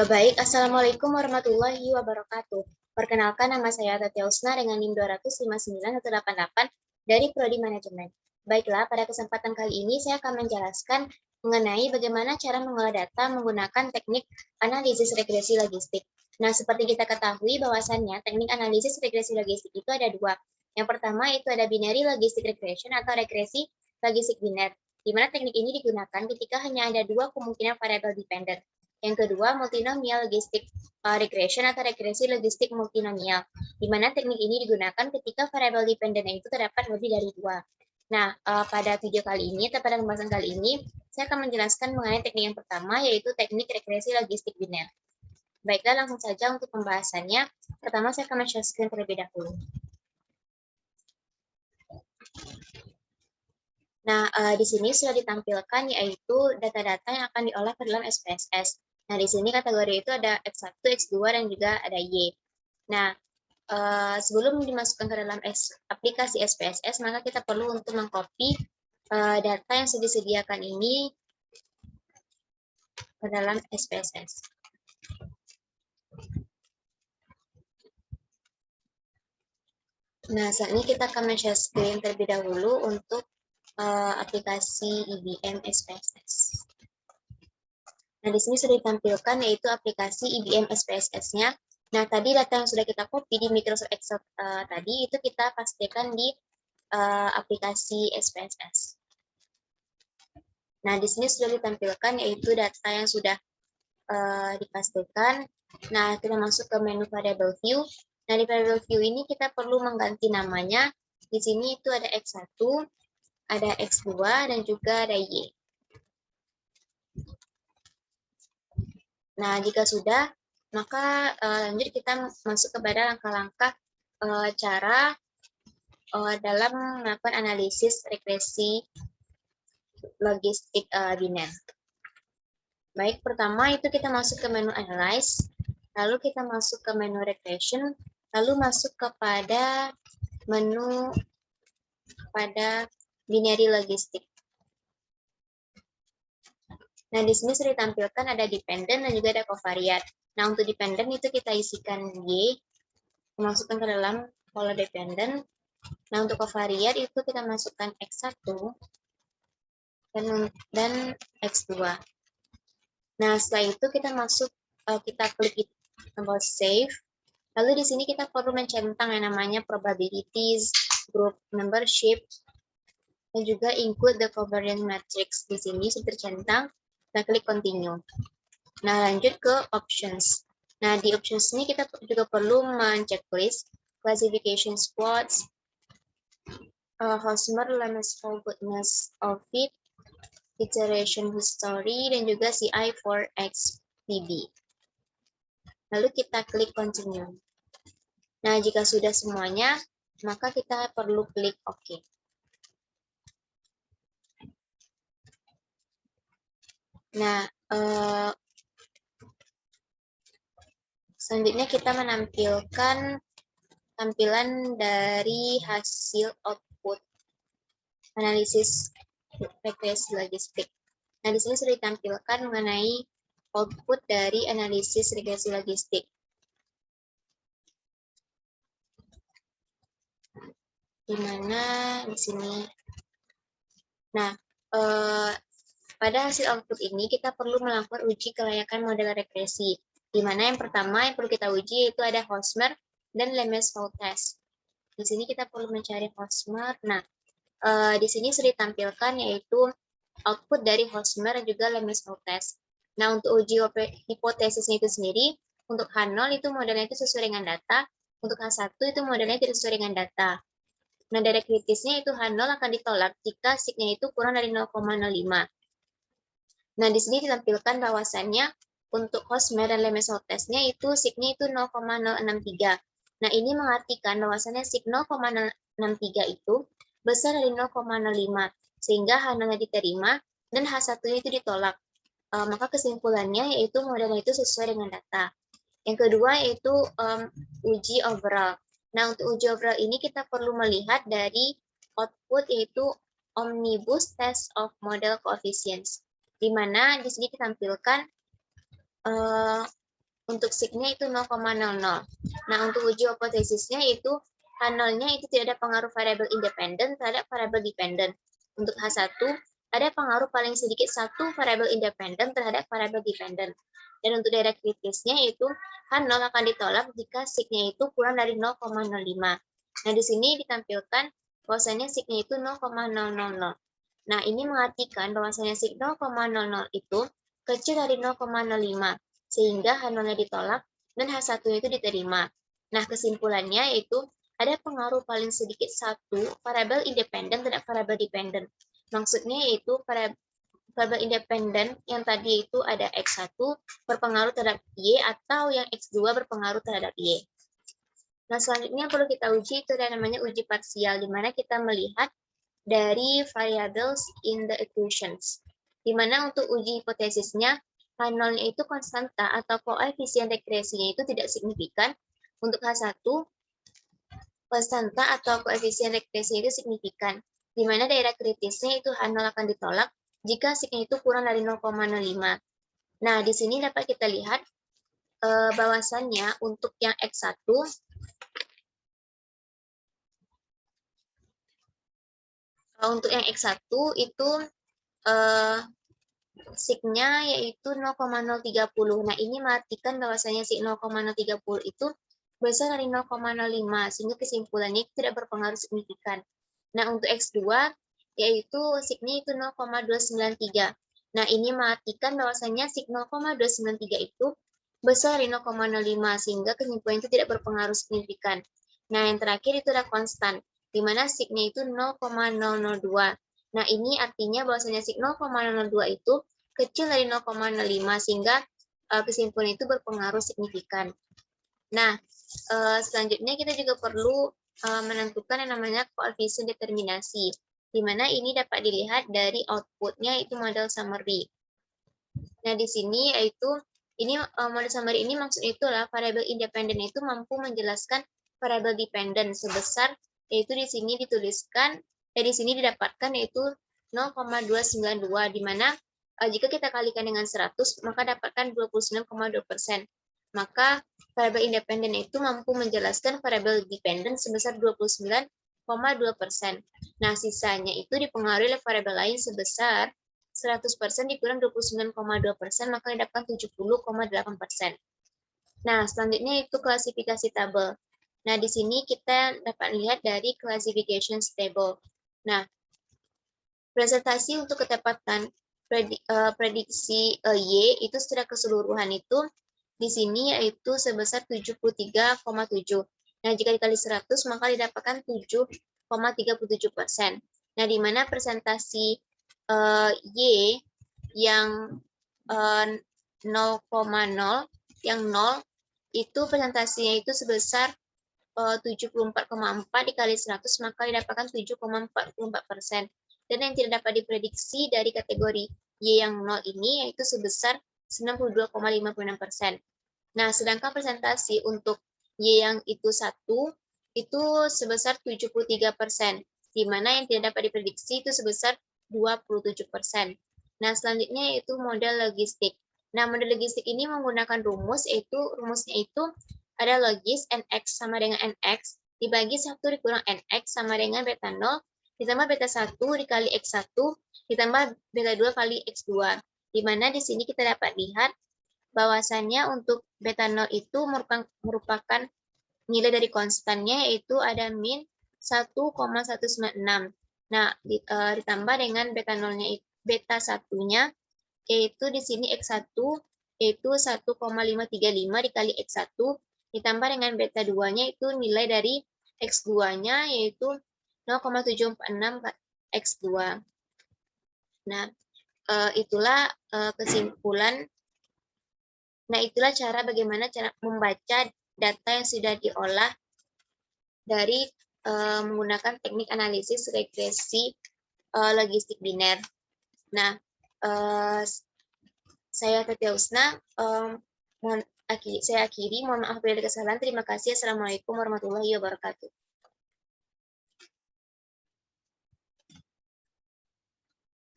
Baik, Assalamualaikum warahmatullahi wabarakatuh. Perkenalkan, nama saya Tatia Usna dengan NIM 259.188 dari Prodi Manajemen. Baiklah, pada kesempatan kali ini saya akan menjelaskan mengenai bagaimana cara mengolah data menggunakan teknik analisis regresi logistik. Nah, seperti kita ketahui bahwasannya teknik analisis regresi logistik itu ada dua. Yang pertama itu ada binary logistic regression atau regresi logistik biner, di mana teknik ini digunakan ketika hanya ada dua kemungkinan variabel dependent. Yang kedua, multinomial logistic regression atau regresi logistik multinomial, di mana teknik ini digunakan ketika variabel dependent itu terdapat lebih dari dua. Nah, pada video kali ini atau pada pembahasan kali ini, saya akan menjelaskan mengenai teknik yang pertama, yaitu teknik regresi logistik biner. Baiklah, langsung saja untuk pembahasannya. Pertama, saya akan men-share screen terlebih dahulu. Nah, di sini sudah ditampilkan yaitu data-data yang akan diolah ke dalam SPSS. Nah, di sini kategori itu ada X1, X2, dan juga ada Y. Nah, sebelum dimasukkan ke dalam aplikasi SPSS, maka kita perlu untuk mengcopy data yang sudah disediakan ini ke dalam SPSS. Nah, saat ini kita akan men-share screen terlebih dahulu untuk aplikasi IBM SPSS. Nah, di sini sudah ditampilkan yaitu aplikasi IBM SPSS-nya. Nah, tadi data yang sudah kita copy di Microsoft Excel tadi itu kita pastikan di aplikasi SPSS. Nah, di sini sudah ditampilkan yaitu data yang sudah dipastikan. Nah, kita masuk ke menu variable view. Nah, di variable view ini kita perlu mengganti namanya. Di sini itu ada X1, ada X2, dan juga ada Y. Nah, jika sudah, maka lanjut kita masuk kepada langkah-langkah cara dalam melakukan analisis regresi logistik biner. Baik, pertama itu kita masuk ke menu Analyze, lalu kita masuk ke menu Regression, lalu masuk kepada menu pada binary logistik. Nah, di sini sudah ditampilkan ada dependent dan juga ada covariate. Nah, untuk dependent itu kita isikan Y, masukkan ke dalam column dependent. Nah, untuk covariate itu kita masukkan X1 dan X2. Nah, setelah itu kita kita klik tombol save. Lalu di sini kita perlu mencentang yang namanya probabilities, group membership, dan juga include the covariance matrix. Di sini sudah tercentang. Kita klik continue. Nah, lanjut ke options. Nah, di options ini kita juga perlu men-checklist classification squads, Hosmer, Lemesful goodness of fit, iteration history, dan juga CI for XPB. Lalu kita klik continue. Nah, jika sudah semuanya, maka kita perlu klik OK. Nah, selanjutnya kita menampilkan tampilan dari hasil output analisis regresi logistik. Nah, di sini sudah ditampilkan mengenai output dari analisis regresi logistik. Di mana di sini. Nah, pada hasil output ini kita perlu melakukan uji kelayakan model regresi. Di mana yang pertama yang perlu kita uji itu ada Hosmer dan Lemesful test. Di sini kita perlu mencari Hosmer. Nah, di sini sudah ditampilkan yaitu output dari Hosmer dan juga Lemesful test. Nah, untuk uji hipotesisnya itu sendiri, untuk H0 itu modelnya itu sesuai dengan data, untuk H1 itu modelnya tidak sesuai dengan data. Nah, dari kritisnya itu H0 akan ditolak jika signya itu kurang dari 0,05. Nah, di sini ditampilkan bahwasannya untuk Hosmer dan Lemesful test-nya itu signya itu 0,063. Nah, ini mengartikan bahwasannya sig 0,063 itu besar dari 0,05, sehingga H0-nya diterima dan H1-nya itu ditolak. Maka kesimpulannya yaitu modelnya itu sesuai dengan data. Yang kedua yaitu uji overall. Nah, untuk uji overall ini kita perlu melihat dari output yaitu omnibus test of model coefficients, di mana di sini ditampilkan untuk signya itu 0,00. Nah, untuk uji hipotesisnya itu H0-nya itu tidak ada pengaruh variabel independen terhadap variabel dependen. Untuk H1, ada pengaruh paling sedikit satu variabel independen terhadap variabel dependen. Dan untuk daerah kritisnya itu H0 akan ditolak jika signya itu kurang dari 0,05. Nah, di sini ditampilkan bahwasanya signya itu 0,000. Nah, ini mengartikan bahwasanya sig 0,00 itu kecil dari 0,05, sehingga H0-nya ditolak dan H1 itu diterima. Nah, kesimpulannya yaitu ada pengaruh paling sedikit satu variabel independen terhadap variabel dependen. Maksudnya yaitu variabel independen yang tadi itu ada X1 berpengaruh terhadap Y atau yang X2 berpengaruh terhadap Y. Nah, selanjutnya yang perlu kita uji itu ada namanya uji parsial, di mana kita melihat dari variables in the equations. Di mana untuk uji hipotesisnya, H0-nya itu konstanta atau koefisien regresinya itu tidak signifikan. Untuk H1, konstanta atau koefisien regresinya itu signifikan. Di mana daerah kritisnya itu H0 akan ditolak jika signya itu kurang dari 0,05. Nah, di sini dapat kita lihat bahwasannya untuk yang X1, untuk yang X1 itu signya yaitu 0,030. Nah, ini mengartikan bahwasanya sig 0,030 itu besar dari 0,05, sehingga kesimpulannya tidak berpengaruh signifikan. Nah, untuk X2, yaitu signya itu 0,293. Nah, ini mengartikan bahwasanya sig 0,293 itu besar dari 0,05, sehingga kesimpulan itu tidak berpengaruh signifikan. Nah, yang terakhir itu adalah konstan, di mana signya itu 0,002. Nah, ini artinya bahwasanya sig 0,002 itu kecil dari 0,05, sehingga kesimpulan itu berpengaruh signifikan. Nah, selanjutnya kita juga perlu menentukan yang namanya koefisien determinasi, di mana ini dapat dilihat dari outputnya itu model summary. Nah, di sini yaitu ini model summary ini maksudnya itulah variabel independen itu mampu menjelaskan variabel dependen sebesar, yaitu di sini dituliskan, di sini didapatkan yaitu 0,292, di mana jika kita kalikan dengan 100, maka dapatkan 29,2%. Maka variabel independen itu mampu menjelaskan variabel dependen sebesar 29,2%. Nah, sisanya itu dipengaruhi oleh variabel lain sebesar 100% dikurang 29,2%, maka didapatkan 70,8%. Nah, selanjutnya itu klasifikasi tabel. Nah, di sini kita dapat lihat dari classification table. Nah, presentasi untuk ketepatan prediksi Y itu secara keseluruhan itu di sini yaitu sebesar 73,7. Nah, jika dikali 100 maka didapatkan 7,37%. Nah, di mana presentasi Y yang 0,0 yang 0 itu presentasinya itu sebesar 74,4 dikali 100 maka didapatkan 7,44%. Dan yang tidak dapat diprediksi dari kategori Y yang 0 ini yaitu sebesar 92,56%. Nah, sedangkan presentasi untuk Y yang itu 1 itu sebesar 73%, di mana yang tidak dapat diprediksi itu sebesar 27%. Nah, selanjutnya yaitu model logistik. Nah, model logistik ini menggunakan rumusnya itu ada logis nx sama dengan nx dibagi 1 dikurang nx sama dengan beta 0 ditambah beta 1 dikali x1 ditambah beta 2 kali x2. Di mana di sini kita dapat lihat bahwasannya untuk beta 0 itu merupakan nilai dari konstannya yaitu ada min 1,196. Nah, ditambah dengan beta 0-nya beta 1-nya yaitu di sini x1 yaitu 1,535 dikali x1 ditambah dengan beta 2-nya itu nilai dari x2-nya yaitu 0,746 x2. Nah, itulah kesimpulan. Nah, itulah bagaimana cara membaca data yang sudah diolah dari menggunakan teknik analisis regresi logistik biner. Nah, saya Tatia Usna, saya akhiri, mohon maaf bila ada kesalahan. Terima kasih. Assalamualaikum warahmatullahi wabarakatuh.